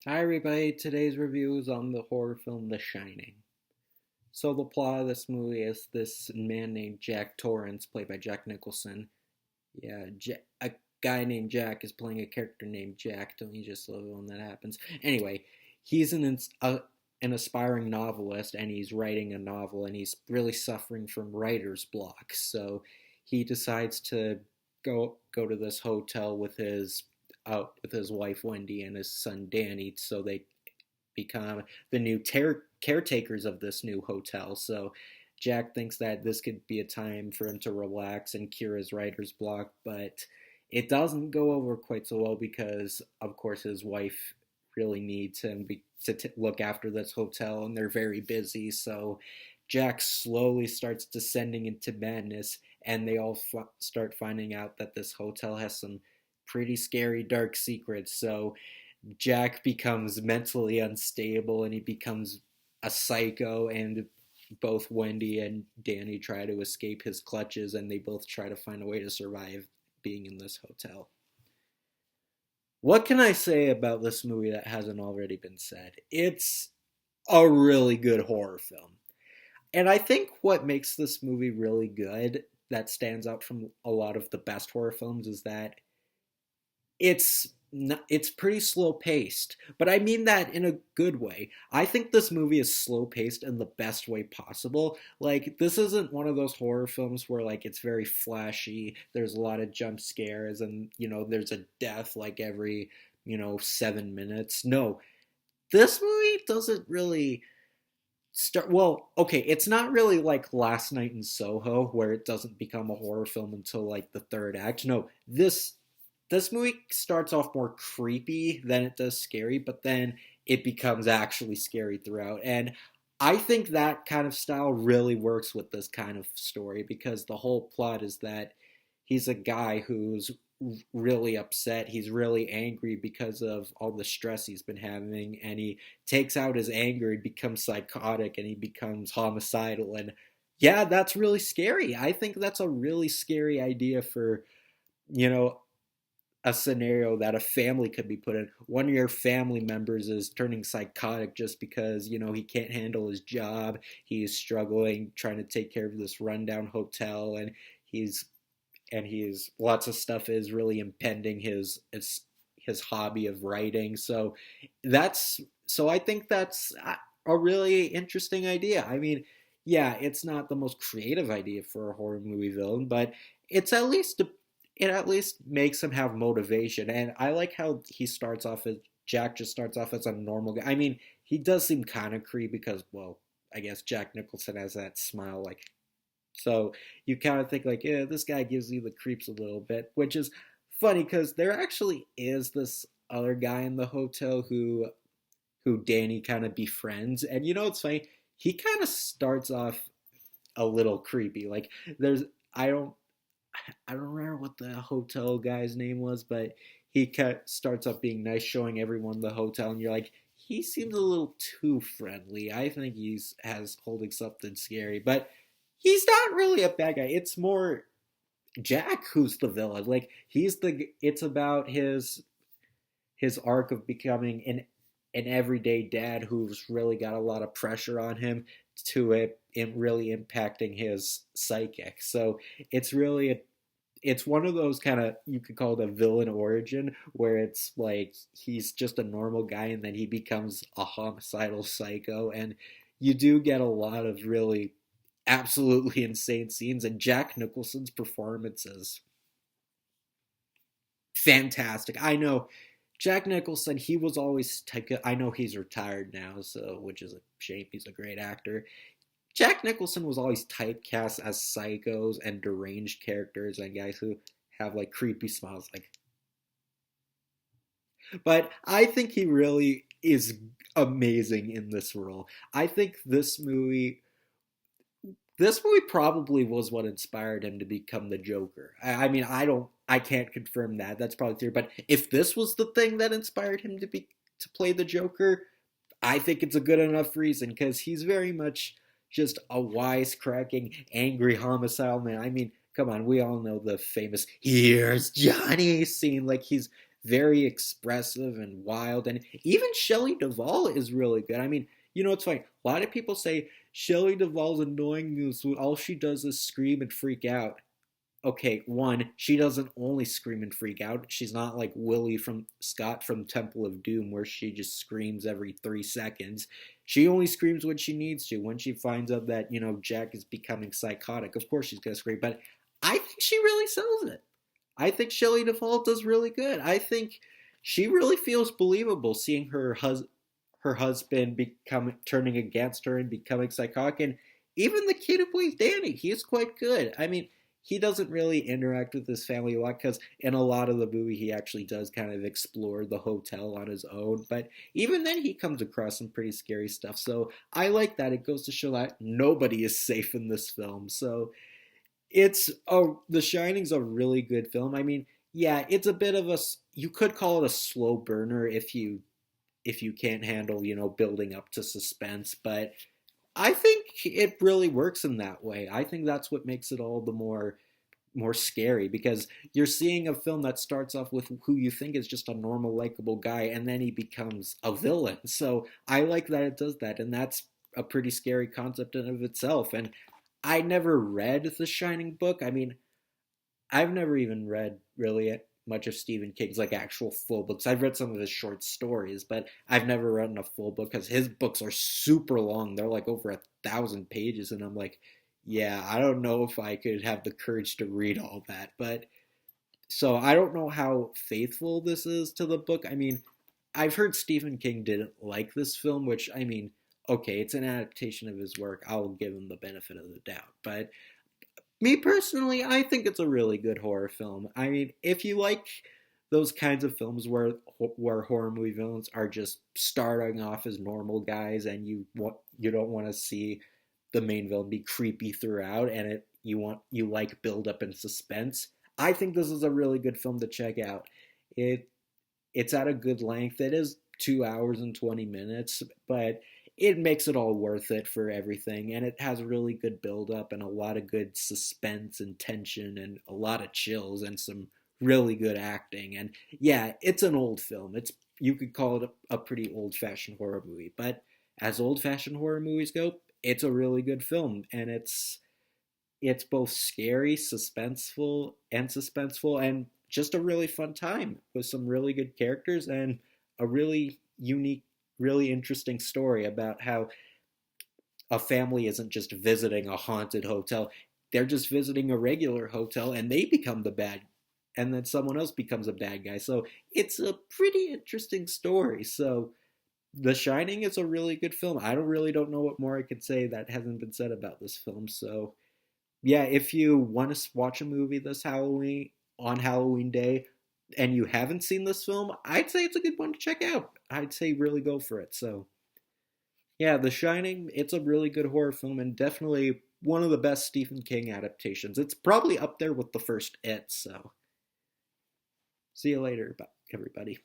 Hi everybody, today's review is on the horror film The Shining. So the plot of this movie is this man named Jack Torrance, played by Jack Nicholson. Yeah, a guy named Jack is playing a character named Jack. Don't you just love it when that happens? Anyway, he's an aspiring novelist and he's writing a novel and he's really suffering from writer's block. So he decides to go to this hotel with his wife Wendy and his son Danny, so they become the new caretakers of this new hotel. So Jack thinks that this could be a time for him to relax and cure his writer's block, but it doesn't go over quite so well because, of course, his wife really needs him to look after this hotel, and they're very busy. So Jack slowly starts descending into madness, and they all start finding out that this hotel has some pretty scary, dark secrets. So Jack becomes mentally unstable and he becomes a psycho, and both Wendy and Danny try to escape his clutches, and they both try to find a way to survive being in this hotel. What can I say about this movie that hasn't already been said? It's a really good horror film. And I think what makes this movie really good, that stands out from a lot of the best horror films, is that it's it's pretty slow paced, but I mean that in a good way. I think this movie is slow paced in the best way possible. Like, this isn't one of those horror films where like it's very flashy, there's a lot of jump scares, and there's a death like every 7 minutes. No, this movie doesn't really start well. Okay, it's not really like Last Night in Soho, where it doesn't become a horror film until like the third act. No, this movie starts off more creepy than it does scary, but then it becomes actually scary throughout. And I think that kind of style really works with this kind of story, because the whole plot is that he's a guy who's really upset. He's really angry because of all the stress he's been having, and he takes out his anger. He becomes psychotic and he becomes homicidal. And yeah, that's really scary. I think that's a really scary idea for, you know, a scenario that a family could be put in. One of your family members is turning psychotic just because, he can't handle his job. He's struggling trying to take care of this rundown hotel, and he's lots of stuff is really impending his hobby of writing. So I think that's a really interesting idea. I mean, yeah, it's not the most creative idea for a horror movie villain, but it's at least it at least makes him have motivation. And I like how Jack just starts off as a normal guy. I mean, he does seem kind of creepy because, well, I guess Jack Nicholson has that smile, like, so you kind of think like, yeah, this guy gives you the creeps a little bit, which is funny because there actually is this other guy in the hotel who Danny kind of befriends, and it's funny. He kind of starts off a little creepy. Like, there's I don't I don't remember what the hotel guy's name was, but he starts up being nice, showing everyone the hotel, and you're like, he seems a little too friendly. I think he's has holding something scary, but he's not really a bad guy. It's more Jack who's the villain. Like, it's about his arc of becoming an everyday dad who's really got a lot of pressure on him to it really impacting his psychic. So it's one of those kind of, you could call it a villain origin, where it's like he's just a normal guy and then he becomes a homicidal psycho, and you do get a lot of really absolutely insane scenes, and Jack Nicholson's performance is fantastic. I know Jack Nicholson, he was always I know he's retired now, so, which is a shame. He's a great actor. Jack Nicholson was always typecast as psychos and deranged characters and guys who have like creepy smiles, like. But I think he really is amazing in this role. I think this movie probably was what inspired him to become the Joker. I mean, I can't confirm that. That's probably true. But if this was the thing that inspired him to play the Joker, I think it's a good enough reason, because he's very much just a wisecracking, angry, homicidal man. I mean, come on, we all know the famous "Here's Johnny" scene. Like, he's very expressive and wild. And even Shelley Duvall is really good. I mean, it's funny. A lot of people say Shelley Duvall's annoying because all she does is scream and freak out. Okay, one, she doesn't only scream and freak out. She's not like Willie from Scott from Temple of Doom, where she just screams every 3 seconds. She only screams when she needs to. When she finds out that, Jack is becoming psychotic, of course she's going to scream. But I think she really sells it. I think Shelley Duvall does really good. I think she really feels believable seeing her husband turning against her and becoming psychotic. And even the kid who plays Danny, he is quite good. I mean, he doesn't really interact with his family a lot because in a lot of the movie he actually does kind of explore the hotel on his own. But even then he comes across some pretty scary stuff. So I like that. It goes to show that nobody is safe in this film. So The Shining's a really good film. I mean, yeah, it's a bit of you could call it a slow burner if you can't handle, building up to suspense, but I think it really works in that way. I think that's what makes it all the more scary because you're seeing a film that starts off with who you think is just a normal likable guy and then he becomes a villain. So I like that it does that, and that's a pretty scary concept in of itself. And I never read the Shining book. I mean, I've never even read really much of Stephen King's like actual full books. I've read some of his short stories, but I've never read a full book because his books are super long. They're like over 1,000 pages, and I'm like, yeah, I don't know if I could have the courage to read all that. But so I don't know how faithful this is to the book. I mean, I've heard Stephen King didn't like this film, which I mean, okay, it's an adaptation of his work. I'll give him the benefit of the doubt, but me personally, I think it's a really good horror film. I mean, if you like those kinds of films where horror movie villains are just starting off as normal guys, and you don't want to see the main villain be creepy throughout, and you like build up and suspense. I think this is a really good film to check out. It it's at a good length. It is 2 hours and 20 minutes, but it makes it all worth it for everything. And it has really good build up and a lot of good suspense and tension and a lot of chills and some really good acting. And yeah, it's an old film. You could call it a pretty old fashioned horror movie, but as old fashioned horror movies go, it's a really good film, and it's both scary, suspenseful, and just a really fun time with some really good characters and a really unique, really interesting story about how a family isn't just visiting a haunted hotel. They're just visiting a regular hotel and they become the bad, and then someone else becomes a bad guy. So it's a pretty interesting story. So The Shining is a really good film. I don't know what more I could say that hasn't been said about this film. So yeah, if you want to watch a movie this Halloween on Halloween Day and you haven't seen this film, I'd say it's a good one to check out. I'd say really go for it. So yeah, The Shining, it's a really good horror film and definitely one of the best Stephen King adaptations. It's probably up there with the first It. So see you later, everybody.